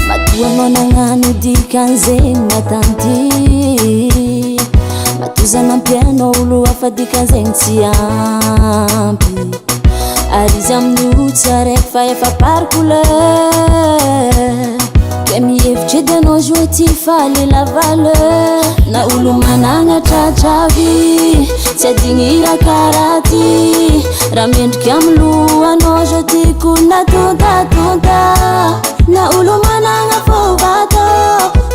Matuanao nagnano dikan'zegny matanty, matozanampianao olo hafa dikan'zegny tsy ampy. Ary izy amin'io tsy araiky fa efa par couleur. Ke mihevitry edy anao jouer ty faly la valeur. Na olo managnatratr'avy tsy adigny raha karaha ty. Raha mendriky amy lohanao zao tiako natontatonta. Na olo managna fovato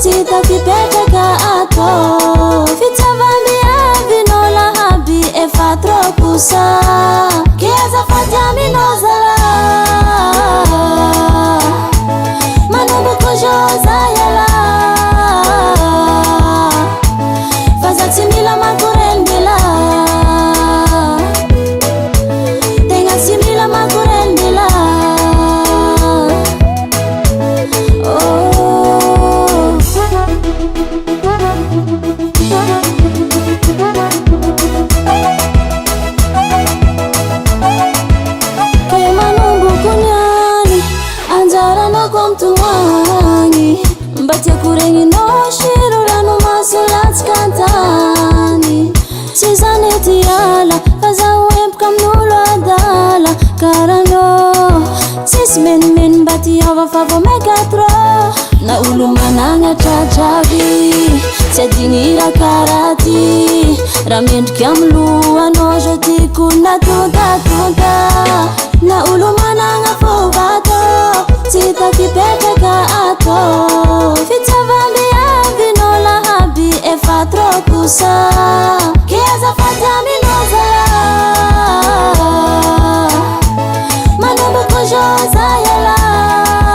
tsy hita fipetraka atao. Fitiavam-biavinao lahaby efa trop kosa. Ke azafady aminao zalahy, manomboko joza ialahy. Fa za tsy mila makorendela, tegna tsy mila makorendela. Mba tiako regninao shiro rano maso latsikantany. Tsy zany ety ala fa zaho empaka amin'olo adala. Karanao tsisy menimeny mba tiava fa vo meka trop. Na olo managnatratr'avy tsy adigny raha karaha ty. Raha mendriky amy lohanao zao tiako natontatonta. Na olo managna fovato tsy hita fipetraka atao. Fitiavam-biavinao lahaby efa trop kosa. Ke azafady aminao zalahy, manomboko joza ialahy.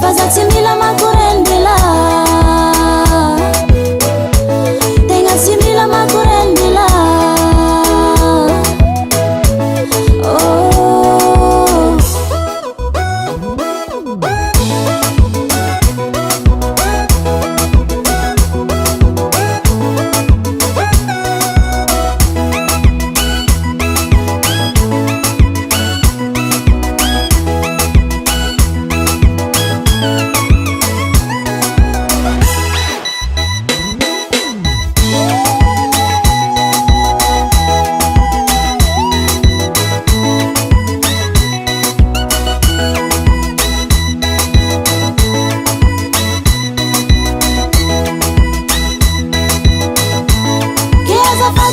Fa za tsy mila makorendela, tegna tsy mila makorendela.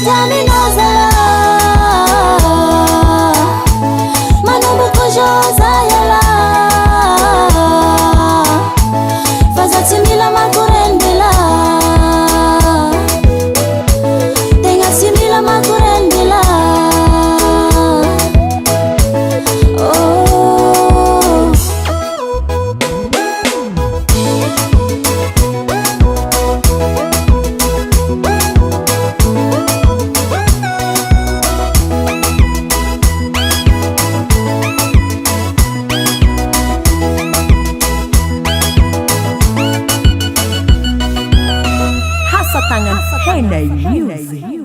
Aminao zalahy, manomboko joza ialahy. Fa za tsy mila makorendela, tegna tsy mila makorendela. Tangan Henday Music.